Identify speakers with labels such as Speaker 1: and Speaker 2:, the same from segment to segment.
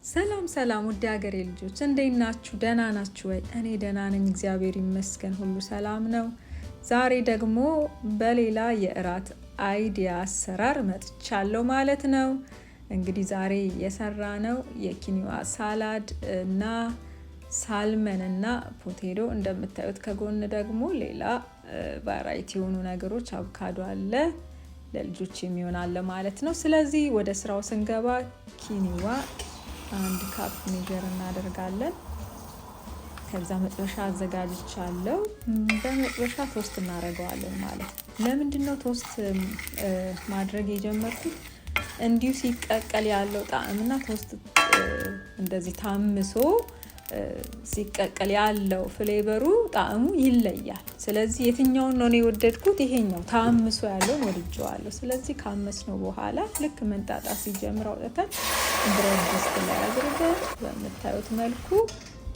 Speaker 1: ሰላም ሰላም ውድ ሀገሬ ልጆች እንዴት ናችሁ? ደህና ናችሁ ወይ? እኔ ደህና ነኝ፣ እግዚአብሔር ይመስገን፣ ሁሉ ሰላም ነው። ዛሬ ደግሞ በሌላ የእራት አይዲያ አሰራር መጥቻለሁ ማለት ነው። እንግዲህ ዛሬ የሰራ ነው የኪኒዋ ሳላድ እና ሳልመን እና ፖቴቶ። እንደምታዩት ከጎን ደግሞ ሌላ ቫራይቲ የሆኑ ነገሮች አቮካዶ አለ፣ ለልጆች የሚሆን አለ ማለት ነው። ስለዚህ ወደ ስራው ስንገባ ኪኒዋ 1 ካፕ ሜጀር እናደርጋለን። ከዛ መጥበሻ አዘጋጅቻለሁ። በመጥበሻ ቶስት እናደርገዋለን ማለት ነው። ለምንድን ነው ቶስት ማድረግ የጀመርኩት? እንዲሁ ሲቀቀል ያለው ጣዕምና ቶስት እንደዚህ ታምሶ ሲቀቀል ያለው ፍሌቨሩ ጣዕሙ ይለያል። ስለዚህ የትኛውን ነው የወደድኩት? ይሄኛው ታምሶ ያለውን ወድጄዋለሁ። ስለዚህ ካመስነው በኋላ ልክ መንጣጣት ሲጀምር አውጥተን ብረት ድስት ላይ አድርገን በምታዩት መልኩ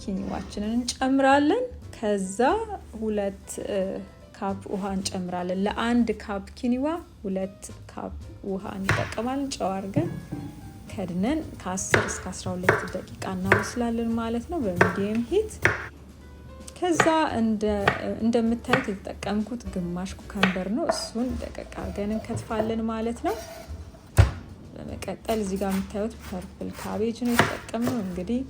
Speaker 1: ኪኒዋችንን እንጨምራለን። ከዛ 2 ካፕ ውሃ እንጨምራለን። ለ1 ካፕ ኪኒዋ 2 ካፕ ውሃ እንጠቀማለን። ጨው አድርገን ከድነን ከ10 እስከ 12 ደቂቃ እናበስላለን ማለት ነው በሚዲየም ሂት። ከዛ እንደምታዩት የተጠቀምኩት ግማሽ ኩከምበር ነው። እሱን ደቀቅ አድርገን እንከትፋለን ማለት ነው። በመቀጠል እዚህ ጋር የምታዩት ፐርፕል ካቤጅ ነው የተጠቀምነው። እንግዲህ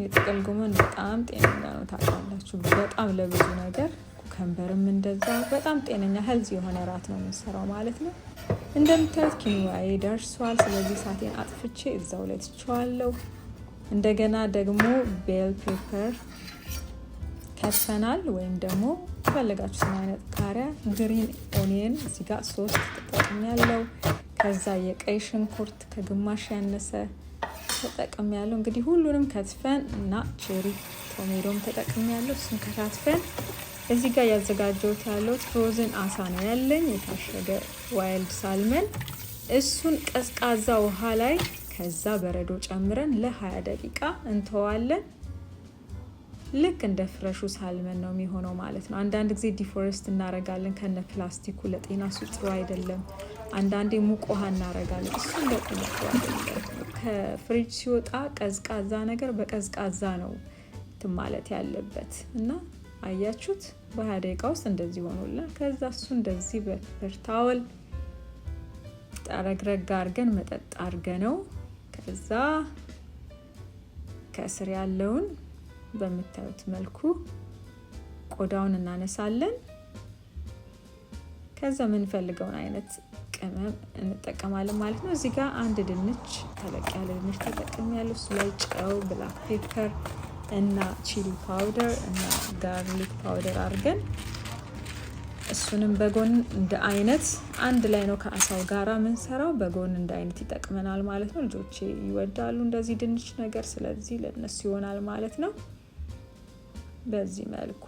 Speaker 1: የጥቅል ጎመን በጣም ጤነኛ ነው ታውቃላችሁ፣ በጣም ለብዙ ነገር። ኩከምበርም እንደዛ በጣም ጤነኛ ሄልዚ የሆነ እራት ነው የምንሰራው ማለት ነው። እንደምታዩት ኪኒዋዬ ደርሷል። ስለዚህ እሳቴን አጥፍቼ እዛው ላይ ትቼዋለሁ። እንደገና ደግሞ ቤል ፔፐር ከትፈናል፣ ወይም ደግሞ ፈለጋችሁ አይነት ቃሪያ፣ ግሪን ኦኒየን እዚህ ጋር 3 ተጠቅሜያለሁ። ከዛ የቀይ ሽንኩርት ከግማሽ ያነሰ ተጠቅሜያለሁ። እንግዲህ ሁሉንም ከትፈን እና ቼሪ ቶሜቶም ተጠቅሜያለሁ። እሱን ከታትፈን እዚህ ጋር ያዘጋጀሁት ያለው ፍሮዝን አሳ ነው ያለኝ፣ የታሸገ ዋይልድ ሳልመን። እሱን ቀዝቃዛ ውሃ ላይ ከዛ በረዶ ጨምረን ለ20 ደቂቃ እንተዋለን። ልክ እንደ ፍረሹ ሳልመን ነው የሚሆነው ማለት ነው። አንዳንድ ጊዜ ዲፎረስት እናረጋለን ከነ ፕላስቲኩ፣ ለጤና ጥሩ አይደለም። አንዳንዴ ሙቅ ውሃ እናረጋለን፣ እሱን ለጤና ጥሩ አይደለም። ከፍሪጅ ሲወጣ ቀዝቃዛ ነገር በቀዝቃዛ ነው ማለት ያለበት እና አያችሁት፣ በ20 ደቂቃ ውስጥ እንደዚህ ሆኖልን። ከዛ እሱ እንደዚህ በፔፐር ታወል ጠረግረግ አድርገን መጠጥ አድርገነው ከዛ ከስር ያለውን በምታዩት መልኩ ቆዳውን እናነሳለን። ከዛ የምንፈልገውን አይነት ቅመም እንጠቀማለን ማለት ነው። እዚህ ጋር 1 ድንች፣ ተለቅ ያለ ድንች ተጠቅሜያለሁ። እሱ ላይ ጨው፣ ብላክ ፔፐር እና ቺሊ ፓውደር እና ጋርሊክ ፓውደር አድርገን እሱንም በጎን እንደ አይነት አንድ ላይ ነው ከአሳው ጋራ የምንሰራው። በጎን እንደ አይነት ይጠቅመናል ማለት ነው። ልጆቼ ይወዳሉ እንደዚህ ድንች ነገር፣ ስለዚህ ለነሱ ይሆናል ማለት ነው። በዚህ መልኩ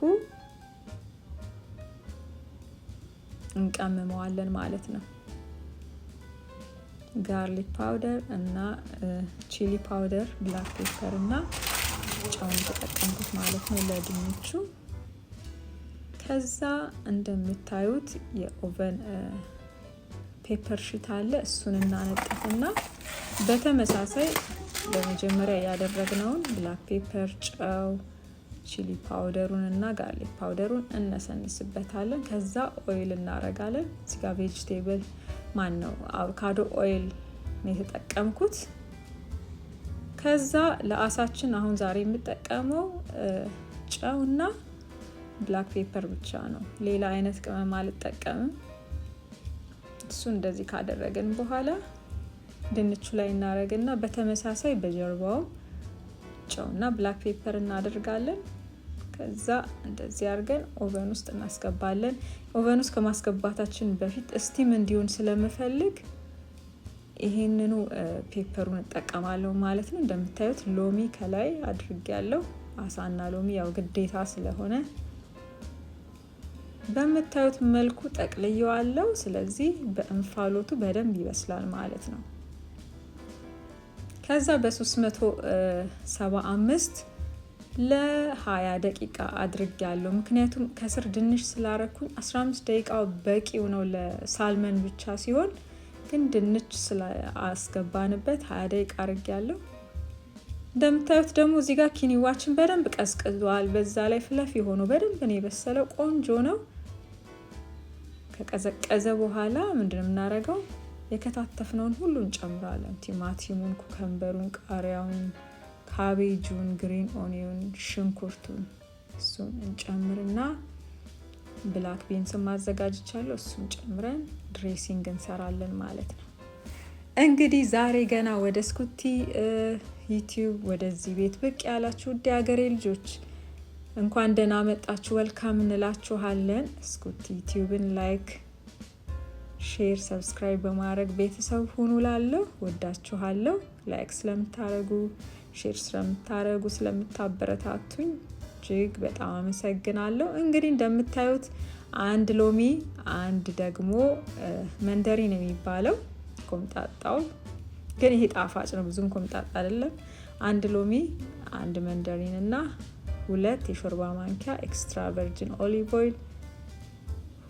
Speaker 1: እንቀምመዋለን ማለት ነው። ጋርሊክ ፓውደር እና ቺሊ ፓውደር፣ ብላክ ፔፐር እና ጨውን ተጠቀምኩት ማለት ነው ለድንቹ። ከዛ እንደምታዩት የኦቨን ፔፐር ሺት አለ፣ እሱን እናነጥፍና በተመሳሳይ በመጀመሪያ ያደረግነውን ብላክ ፔፐር፣ ጨው፣ ቺሊ ፓውደሩን እና ጋርሊክ ፓውደሩን እነሰንስበታለን። ከዛ ኦይል እናረጋለን። እዚጋ ቬጅቴብል አቮካዶ ኦይል ነው የተጠቀምኩት። ከዛ ለአሳችን አሁን ዛሬ የምጠቀመው ጨውና ብላክ ፔፐር ብቻ ነው፣ ሌላ አይነት ቅመም አልጠቀምም። እሱ እንደዚህ ካደረግን በኋላ ድንቹ ላይ እናረግና በተመሳሳይ በጀርባው ጨውና ብላክ ፔፐር እናደርጋለን። ከዛ እንደዚህ አድርገን ኦቨን ውስጥ እናስገባለን። ኦቨን ውስጥ ከማስገባታችን በፊት እስቲም እንዲሆን ስለምፈልግ ይሄንኑ ፔፐሩን እጠቀማለሁ ማለት ነው። እንደምታዩት ሎሚ ከላይ አድርጌያለሁ። አሳና ሎሚ ያው ግዴታ ስለሆነ በምታዩት መልኩ ጠቅልየዋለሁ። ስለዚህ በእንፋሎቱ በደንብ ይበስላል ማለት ነው። ከዛ በ375 ለ20 ደቂቃ አድርጌያለሁ። ምክንያቱም ከስር ድንች ስላረኩኝ 15 ደቂቃው በቂው ነው ለሳልመን ብቻ ሲሆን ግን ድንች ስላስገባንበት 20 ደቂቃ አድርጌያለሁ። እንደምታዩት ደግሞ እዚህ ጋር ኪኒዋችን በደንብ ቀዝቅዟል። በዛ ላይ ፍለፊ ሆኖ በደንብ ነው የበሰለው። ቆንጆ ነው። ከቀዘቀዘ በኋላ ምንድነው የምናደርገው? የከታተፍነውን ሁሉ እንጨምራለን። ቲማቲሙን፣ ኩከምበሩን፣ ቃሪያውን፣ ካቤጁን፣ ግሪን ኦኒዮን፣ ሽንኩርቱን እሱን እንጨምርና ብላክ ቢንስ ማዘጋጅቻለሁ። እሱን ጨምረን ድሬሲንግ እንሰራለን ማለት ነው። እንግዲህ ዛሬ ገና ወደ ስኩቲ ዩቲዩብ ወደዚህ ቤት ብቅ ያላችሁ ውድ ሀገሬ ልጆች እንኳን ደህና መጣችሁ፣ ወልካም እንላችኋለን። ስኩቲ ዩቲዩብን ላይክ፣ ሼር፣ ሰብስክራይብ በማድረግ ቤተሰብ ሁኑ። ላለሁ ወዳችኋለሁ። ላይክ ስለምታረጉ፣ ሼር ስለምታረጉ፣ ስለምታበረታቱኝ እጅግ በጣም አመሰግናለሁ። እንግዲህ እንደምታዩት አንድ ሎሚ፣ አንድ ደግሞ መንደሪን የሚባለው ኮምጣጣው ግን ይሄ ጣፋጭ ነው፣ ብዙም ኮምጣጣ አይደለም። አንድ ሎሚ፣ አንድ መንደሪን እና 2 የሾርባ ማንኪያ ኤክስትራ ቨርጂን ኦሊቭ ኦይል፣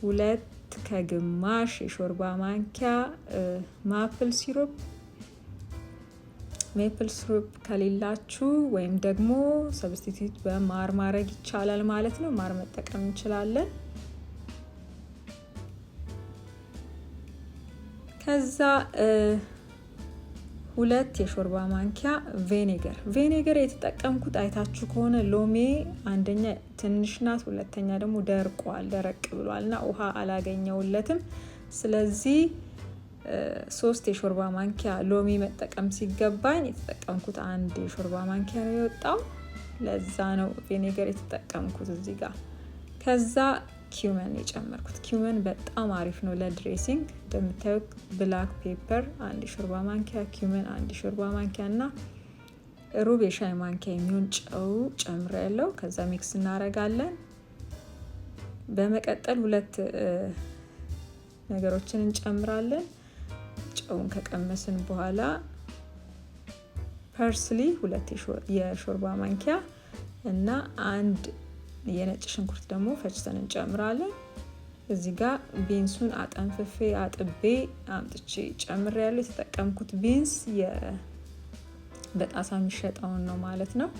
Speaker 1: 2 ከግማሽ የሾርባ ማንኪያ ማፕል ሲሮፕ። ሜፕል ሲሮፕ ከሌላችሁ ወይም ደግሞ ሰብስቲቲዩት በማር ማድረግ ይቻላል ማለት ነው። ማር መጠቀም እንችላለን። ከዛ 2 የሾርባ ማንኪያ ቬኔገር የተጠቀምኩት አይታችሁ ከሆነ ሎሜ አንደኛ ትንሽ ናት፣ ሁለተኛ ደግሞ ደርቋል፣ ደረቅ ብሏል እና ውሃ አላገኘውለትም። ስለዚህ 3 የሾርባ ማንኪያ ሎሚ መጠቀም ሲገባኝ የተጠቀምኩት 1 የሾርባ ማንኪያ ነው የወጣው። ለዛ ነው ቬኔገር የተጠቀምኩት እዚህ ጋር። ከዛ ኪውመን የጨመርኩት። ኪውመን በጣም አሪፍ ነው ለድሬሲንግ። እንደምታዩት ብላክ ፔፐር 1 የሾርባ ማንኪያ፣ ኪውመን 1 የሾርባ ማንኪያ እና ሩብ የሻይ ማንኪያ የሚሆን ጨው ጨምሬያለሁ። ከዛ ሚክስ እናረጋለን። በመቀጠል 2 ነገሮችን እንጨምራለን። ጨውን ከቀመስን በኋላ ፐርስሊ 2 የሾርባ ማንኪያ እና 1 የነጭ ሽንኩርት ደግሞ ፈጭተን እንጨምራለን። እዚህ ጋር ቢንሱን አጠንፍፌ አጥቤ አምጥቼ ጨምሬያለሁ። የተጠቀምኩት ቢንስ በጣሳ የሚሸጠውን ነው ማለት ነው።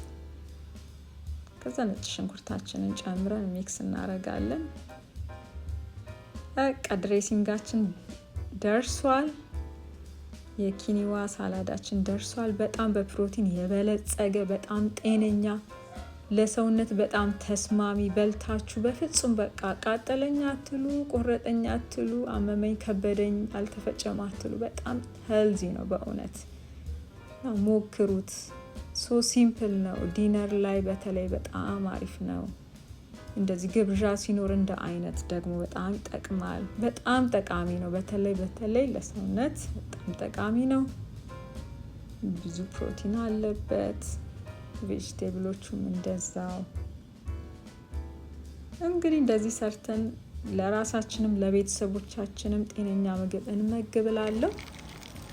Speaker 1: ከዛ ነጭ ሽንኩርታችንን ጨምረን ሚክስ እናረጋለን። በቃ ድሬሲንጋችን ደርሷል። የኪኒዋ ሳላዳችን ደርሷል። በጣም በፕሮቲን የበለጸገ በጣም ጤነኛ ለሰውነት በጣም ተስማሚ፣ በልታችሁ በፍጹም በቃ ቃጠለኝ አትሉ፣ ቆረጠኝ አትሉ፣ አመመኝ፣ ከበደኝ፣ አልተፈጨም አትሉ። በጣም ሄልዚ ነው በእውነት ሞክሩት። ሶ ሲምፕል ነው። ዲነር ላይ በተለይ በጣም አሪፍ ነው። እንደዚህ ግብዣ ሲኖር እንደ አይነት ደግሞ በጣም ይጠቅማል። በጣም ጠቃሚ ነው። በተለይ ለሰውነት በጣም ጠቃሚ ነው። ብዙ ፕሮቲን አለበት። ቬጂቴብሎቹም እንደዛው። እንግዲህ እንደዚህ ሰርተን ለራሳችንም ለቤተሰቦቻችንም ጤነኛ ምግብ እንመግብላለሁ።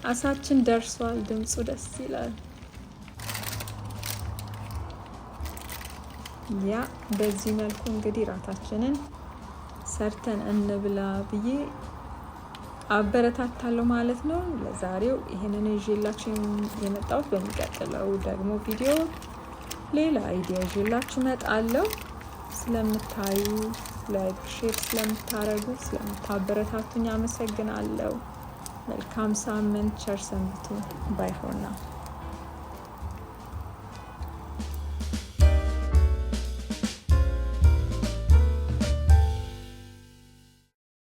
Speaker 1: አሳችን ደርሷል። ድምፁ ደስ ይላል። ያ በዚህ መልኩ እንግዲህ ራታችንን ሰርተን እንብላ ብዬ አበረታታለሁ ማለት ነው። ለዛሬው ይሄንን ይዤላችሁ የመጣሁት። በሚቀጥለው ደግሞ ቪዲዮ ሌላ አይዲያ ይዤላችሁ እመጣለሁ። ስለምታዩ ላይክ፣ ሼር ስለምታረጉ ስለምታበረታቱኝ አመሰግናለሁ። መልካም ሳምንት፣ ቸር ሰንብቱ። ባይ ፎር ናው።